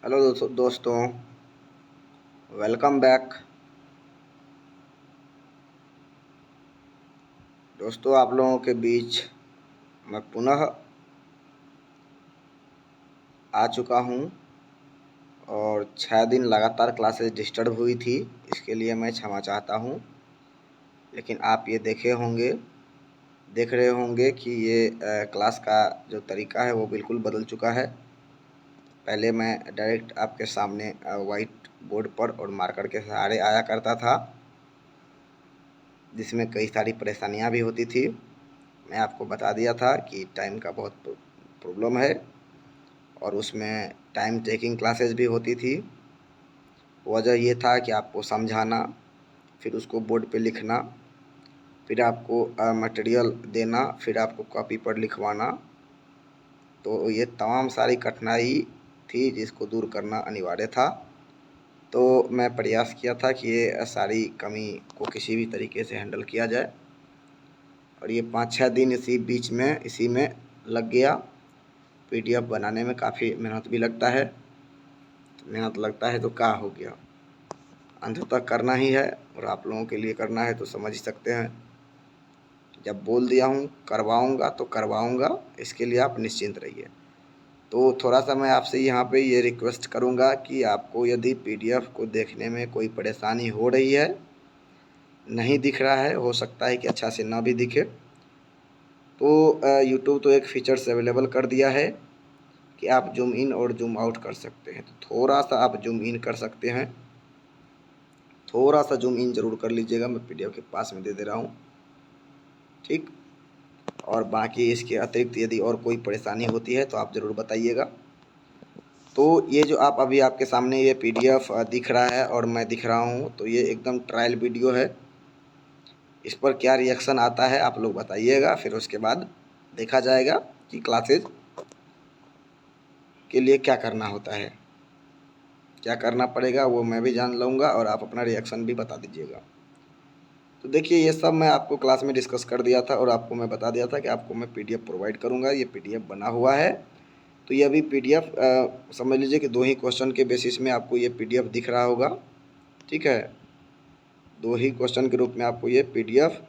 Hello दोस्तों, welcome back. दोस्तों, आप लोगों के बीच मैं पुनः आ चुका हूं और 6 दिन लगातार क्लासेस डिस्टर्ब हुई थी। इसके लिए मैं क्षमा चाहता हूं। लेकिन आप ये देख रहे होंगे कि ये क्लास का जो तरीका है वो बिल्कुल बदल चुका है। पहले मैं डायरेक्ट आपके सामने वाइट बोर्ड पर और मार्कर के सहारे आया करता था, जिसमें कई सारी परेशानियां भी होती थी। मैं आपको बता दिया था कि टाइम का बहुत प्रॉब्लम है और उसमें टाइम टेकिंग क्लासेस भी होती थी। वजह ये था कि आपको समझाना, फिर उसको बोर्ड पे लिखना, फिर आपको मटेरियल देना, फिर आपको कॉपी पर लिखवाना। तो ये तमाम सारी कठिनाई थी जिसको दूर करना अनिवार्य था। तो मैं प्रयास किया था कि ये सारी कमी को किसी भी तरीके से हैंडल किया जाए और ये 5-6 दिन इसी में लग गया। पीडीएफ बनाने में काफ़ी मेहनत भी लगता है। मेहनत लगता है तो क्या हो गया, अंत तक करना ही है और आप लोगों के लिए करना है, तो समझ ही सकते हैं। जब बोल दिया हूँ करवाऊँगा तो करवाऊँगा, इसके लिए आप निश्चिंत रहिए। तो थोड़ा सा मैं आपसे यहाँ पे ये रिक्वेस्ट करूँगा कि आपको यदि पीडीएफ को देखने में कोई परेशानी हो रही है, नहीं दिख रहा है, हो सकता है कि अच्छा से ना भी दिखे, तो यूट्यूब तो एक फीचर्स अवेलेबल कर दिया है कि आप जूम इन और जूम आउट कर सकते हैं। तो थोड़ा सा आप जूम इन कर सकते हैं, थोड़ा सा जूम इन ज़रूर कर लीजिएगा। मैं पीडीएफ के पास में दे दे रहा हूँ, ठीक। और बाकी इसके अतिरिक्त यदि और कोई परेशानी होती है तो आप ज़रूर बताइएगा। तो ये जो आप अभी आपके सामने ये पीडीएफ दिख रहा है और मैं दिख रहा हूँ, तो ये एकदम ट्रायल वीडियो है। इस पर क्या रिएक्शन आता है आप लोग बताइएगा, फिर उसके बाद देखा जाएगा कि क्लासेज के लिए क्या करना होता है, क्या करना पड़ेगा, वो मैं भी जान लूँगा और आप अपना रिएक्शन भी बता दीजिएगा। तो देखिए, ये सब मैं आपको क्लास में डिस्कस कर दिया था और आपको मैं बता दिया था कि आपको मैं पीडीएफ प्रोवाइड करूँगा। ये पीडीएफ बना हुआ है। तो ये अभी पीडीएफ समझ लीजिए कि 2 ही क्वेश्चन के बेसिस में आपको ये पीडीएफ दिख रहा होगा, ठीक है। 2 ही क्वेश्चन के रूप में आपको ये पीडीएफ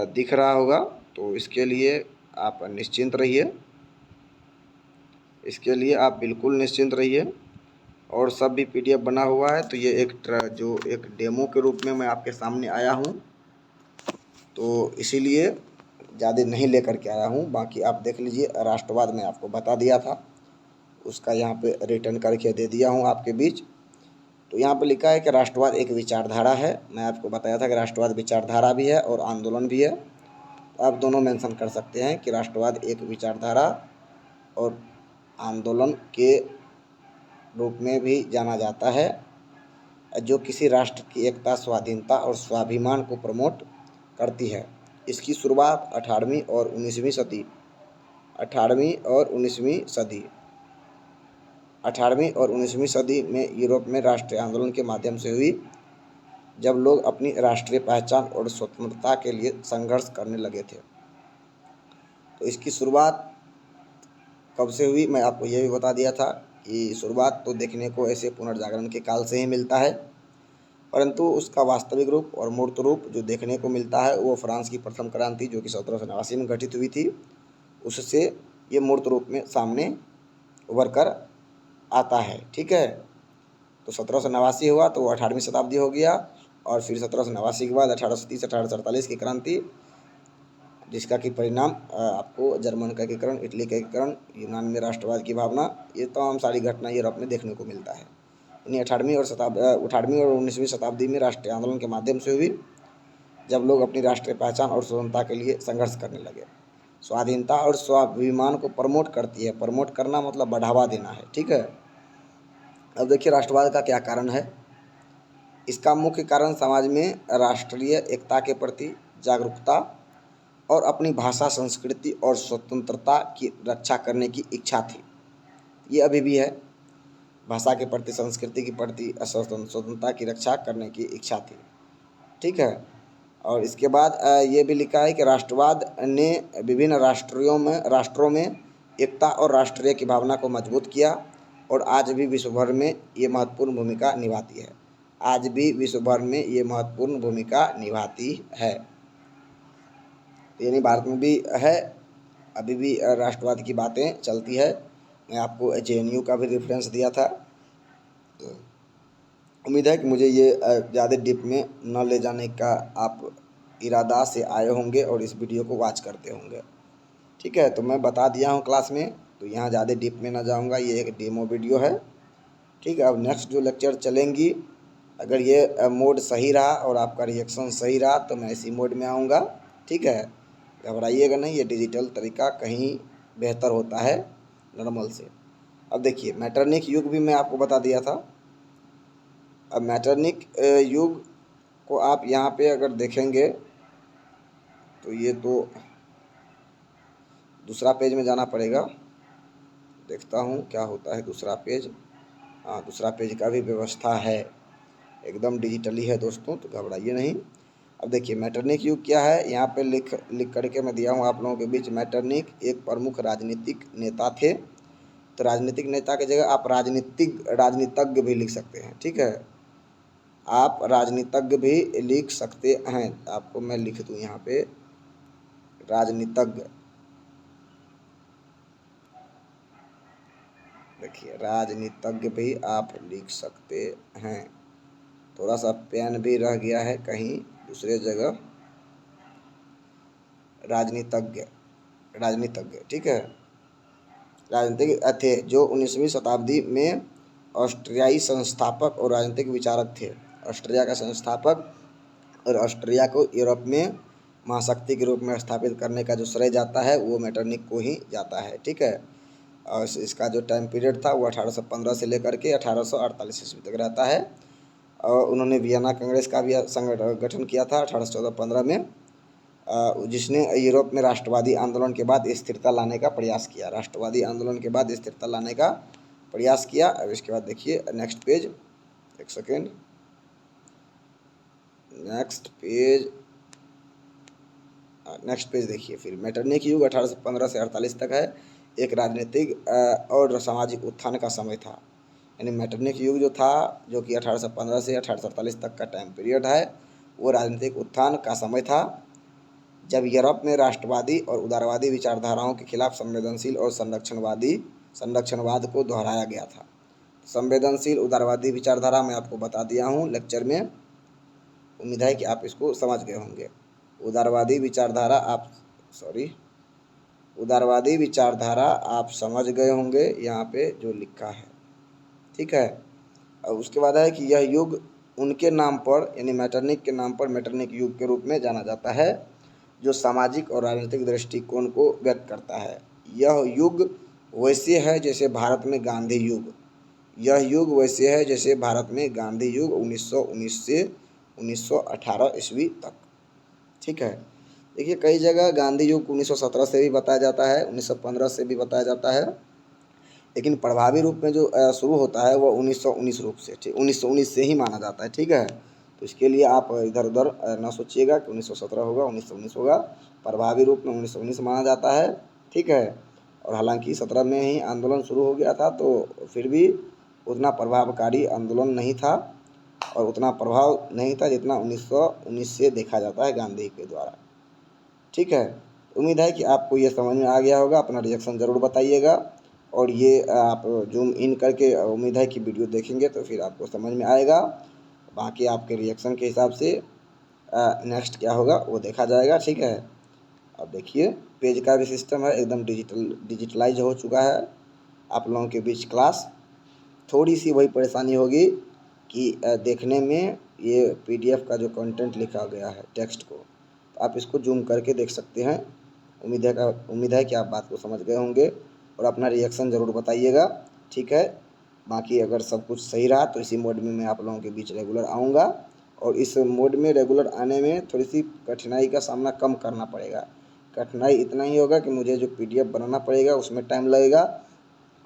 दिख रहा होगा। तो इसके लिए आप निश्चिंत रहिए, इसके लिए आप बिल्कुल निश्चिंत रहिए। और सब भी पीडीएफ बना हुआ है। तो ये एक डेमो के रूप में मैं आपके सामने आया हूँ, तो इसीलिए ज़्यादा नहीं लेकर के आया हूँ। बाकी आप देख लीजिए, राष्ट्रवाद मैं आपको बता दिया था, उसका यहाँ पे रिटर्न करके दे दिया हूँ आपके बीच। तो यहाँ पे लिखा है कि राष्ट्रवाद एक विचारधारा है। मैं आपको बताया था कि राष्ट्रवाद विचारधारा भी है और आंदोलन भी है। तो आप दोनों मेंशन कर सकते हैं कि राष्ट्रवाद एक विचारधारा और आंदोलन के रूप में भी जाना जाता है, जो किसी राष्ट्र की एकता, स्वाधीनता और स्वाभिमान को प्रमोट करती है। इसकी शुरुआत 18वीं और 19वीं सदी 18वीं और 19वीं सदी में यूरोप में राष्ट्रीय आंदोलन के माध्यम से हुई, जब लोग अपनी राष्ट्रीय पहचान और स्वतंत्रता के लिए संघर्ष करने लगे थे। तो इसकी शुरुआत कब से हुई, मैं आपको यह भी बता दिया था कि शुरुआत तो देखने को ऐसे पुनर्जागरण के काल से ही मिलता है, परंतु उसका वास्तविक रूप और मूर्त रूप जो देखने को मिलता है वो फ्रांस की प्रथम क्रांति, जो कि 1789 में घटित हुई थी, उससे ये मूर्त रूप में सामने उभर कर आता है, ठीक है। तो 1789 हुआ तो वो 18वीं शताब्दी हो गया, और फिर 1789 के बाद 1830-1848 की क्रांति, जिसका कि परिणाम आपको जर्मन का एकीकरण, इटली का एकीकरण, यूनान में राष्ट्रवाद की भावना, ये तमाम सारी घटना यूरोप में देखने को मिलता है। यानी 18वीं और 19वीं शताब्दी में राष्ट्रीय आंदोलन के माध्यम से हुई, जब लोग अपनी राष्ट्रीय पहचान और स्वतंत्रता के लिए संघर्ष करने लगे। स्वाधीनता और स्वाभिमान को प्रमोट करती है। प्रमोट करना मतलब बढ़ावा देना है, ठीक है। अब देखिए, राष्ट्रवाद का क्या कारण है। इसका मुख्य कारण समाज में राष्ट्रीय एकता के प्रति जागरूकता और अपनी भाषा, संस्कृति और स्वतंत्रता की रक्षा करने की इच्छा थी। ये अभी भी है, भाषा के प्रति, संस्कृति के प्रति, स्वतंत्रता की रक्षा करने की इच्छा थी, ठीक है। और इसके बाद ये भी लिखा है कि राष्ट्रवाद ने विभिन्न राष्ट्रों में एकता और राष्ट्रीय की भावना को मजबूत किया। और आज भी विश्व भर में ये महत्वपूर्ण भूमिका निभाती है। आज भी विश्व भर में ये महत्वपूर्ण भूमिका निभाती है। यानी भारत में भी है, अभी भी राष्ट्रवाद की बातें चलती है। मैं आपको जेएनयू का भी रेफरेंस दिया था। उम्मीद है कि मुझे ये ज़्यादा डीप में न ले जाने का आप इरादा से आए होंगे और इस वीडियो को वॉच करते होंगे। ठीक है, तो मैं बता दिया हूँ क्लास में, तो यहाँ ज़्यादा डीप में ना जाऊँगा, ये एक डेमो वीडियो है। ठीक है, अब नेक्स्ट जो लेक्चर चलेंगी, अगर ये मोड सही रहा और आपका रिएक्शन सही रहा तो मैं इसी मोड में आऊँगा। ठीक है, घबराइएगा नहीं, ये डिजिटल तरीका कहीं बेहतर होता है नॉर्मल से। अब देखिए मैटरनिक युग भी मैं आपको बता दिया था। अब मैटरनिक युग को आप यहाँ पे अगर देखेंगे तो ये तो दूसरा पेज में जाना पड़ेगा। देखता हूँ क्या होता है दूसरा पेज। हाँ, दूसरा पेज का भी व्यवस्था है, एकदम डिजिटली है दोस्तों, तो घबराइए नहीं। अब देखिए मैटरनिक युग क्या है, यहाँ पे लिख करके मैं दिया हूँ आप लोगों के बीच। मैटरनिक एक प्रमुख राजनीतिक नेता थे। तो राजनीतिक नेता की जगह आप राजनीतज्ञ भी लिख सकते हैं। ठीक है, आप राजनीतज्ञ भी लिख सकते हैं। आपको मैं लिख दूँ यहाँ पे राजनीतज्ञ। देखिए राजनीतज्ञ भी आप लिख सकते हैं। थोड़ा सा पेन भी रह गया है कहीं दूसरे जगह। राजनीतज्ञ ठीक है, राजनीतिक थे जो 19वीं शताब्दी में ऑस्ट्रियाई संस्थापक और राजनीतिक विचारक थे। ऑस्ट्रिया का संस्थापक और ऑस्ट्रिया को यूरोप में महाशक्ति के रूप में स्थापित करने का जो श्रेय जाता है वो मैटरनिक को ही जाता है। ठीक है, और इसका जो टाइम पीरियड था वो 1815 से लेकर के 1848 ईस्वी तक रहता है। और उन्होंने वियना कांग्रेस का भी गठन किया था 1814-15 में, जिसने यूरोप में राष्ट्रवादी आंदोलन के बाद स्थिरता लाने का प्रयास किया। राष्ट्रवादी आंदोलन के बाद स्थिरता लाने का प्रयास किया। अब इसके बाद देखिए नेक्स्ट पेज, एक सेकेंड, नेक्स्ट पेज देखिए। फिर मैटरनिक युग 1815 से 48 तक है, एक राजनीतिक और सामाजिक उत्थान का समय था। यानी मैटरनिक युग जो था, जो कि 1815 से 1848 तक का टाइम पीरियड है, वो राजनीतिक उत्थान का समय था, जब यूरोप में राष्ट्रवादी और उदारवादी विचारधाराओं के खिलाफ संवेदनशील और संरक्षणवाद को दोहराया गया था। संवेदनशील उदारवादी विचारधारा मैं आपको बता दिया हूँ लेक्चर में, उम्मीद है कि आप इसको समझ गए होंगे। उदारवादी विचारधारा आप समझ गए होंगे यहाँ पे जो लिखा है। ठीक है, और उसके बाद है कि यह युग उनके नाम पर यानी मैटरनिक के नाम पर मैटरनिक युग के रूप में जाना जाता है, जो सामाजिक और राजनीतिक दृष्टिकोण को व्यक्त करता है। यह युग वैसे है जैसे भारत में गांधी युग। यह युग वैसे है जैसे भारत में गांधी युग 1919 से 1918 ईस्वी तक। ठीक है, देखिए कई जगह गांधी युग 1917 से भी बताया जाता है, 1915 से भी बताया जाता है, लेकिन प्रभावी रूप में जो शुरू होता है वो 1919 रूप से, ठीक 1919 से ही माना जाता है। ठीक है, तो इसके लिए आप इधर उधर ना सोचिएगा कि 1917 होगा 1919 होगा, प्रभावी रूप में 1919 माना जाता है। ठीक है, और हालांकि 17 में ही आंदोलन शुरू हो गया था, तो फिर भी उतना प्रभावकारी आंदोलन नहीं था और उतना प्रभाव नहीं था जितना 1919 से देखा जाता है गांधी के द्वारा। ठीक है, उम्मीद है कि आपको ये समझ में आ गया होगा। अपना रिएक्शन ज़रूर बताइएगा, और ये आप जूम इन करके उम्मीद है कि वीडियो देखेंगे तो फिर आपको समझ में आएगा। बाकी आपके रिएक्शन के हिसाब से नेक्स्ट क्या होगा वो देखा जाएगा। ठीक है, अब देखिए पेज का भी सिस्टम है, एकदम डिजिटलाइज हो चुका है। आप लोगों के बीच क्लास थोड़ी सी वही परेशानी होगी कि देखने में ये PDF का जो कंटेंट लिखा गया है टेक्स्ट को, तो आप इसको जूम करके देख सकते हैं। उम्मीद है कि आप बात को समझ गए होंगे और अपना रिएक्शन ज़रूर बताइएगा। ठीक है, बाकी अगर सब कुछ सही रहा तो इसी मोड में मैं आप लोगों के बीच रेगुलर आऊँगा, और इस मोड में रेगुलर आने में थोड़ी सी कठिनाई का सामना कम करना पड़ेगा। कठिनाई इतना ही होगा कि मुझे जो PDF बनाना पड़ेगा उसमें टाइम लगेगा,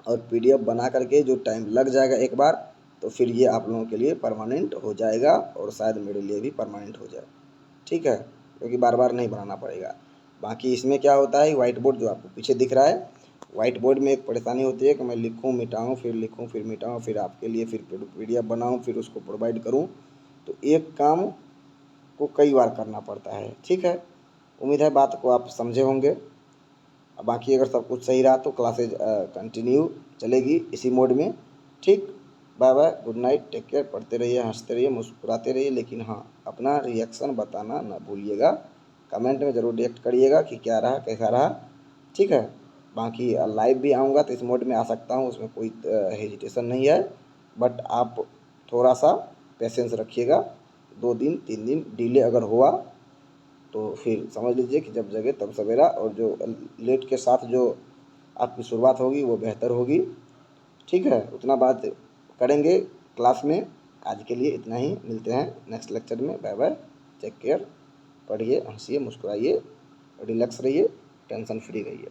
और PDF बना करके जो टाइम लग जाएगा एक बार, तो फिर ये आप लोगों के लिए परमानेंट हो जाएगा, और शायद मेरे लिए भी परमानेंट हो जाए। ठीक है, क्योंकि बार बार नहीं बनाना पड़ेगा। बाकी इसमें क्या होता है, व्हाइट बोर्ड जो आपको पीछे दिख रहा है, वाइट बोर्ड में एक परेशानी होती है कि मैं लिखूं मिटाऊं फिर मिटाऊं, फिर आपके लिए फिर PDF बनाऊं, फिर उसको प्रोवाइड करूं, तो एक काम को कई बार करना पड़ता है। ठीक है, उम्मीद है बात को आप समझे होंगे। बाकी अगर सब कुछ सही रहा तो क्लासेज कंटिन्यू चलेगी इसी मोड में। ठीक, bye bye, good night, take care, पढ़ते रहिए, हंसते रहिए, मुस्कुराते रहिए, लेकिन हाँ, अपना रिएक्शन बताना ना भूलिएगा। कमेंट में ज़रूर रिएक्ट करिएगा कि क्या रहा, कैसा रहा। ठीक है, बाकी लाइव भी आऊँगा तो इस मोड में आ सकता हूँ, उसमें कोई हेजिटेशन नहीं है। बट आप थोड़ा सा पेशेंस रखिएगा, 2 दिन 3 दिन डिले अगर हुआ तो फिर समझ लीजिए कि जब जगे तब सवेरा, और जो लेट के साथ जो आपकी शुरुआत होगी वो बेहतर होगी। ठीक है, उतना बात करेंगे क्लास में। आज के लिए इतना ही, मिलते हैं नेक्स्ट लेक्चर में। बाय बाय, टेक केयर, पढ़िए, हंसिए, मुस्कुराइए, रिलैक्स रहिए, टेंशन फ्री रहिए।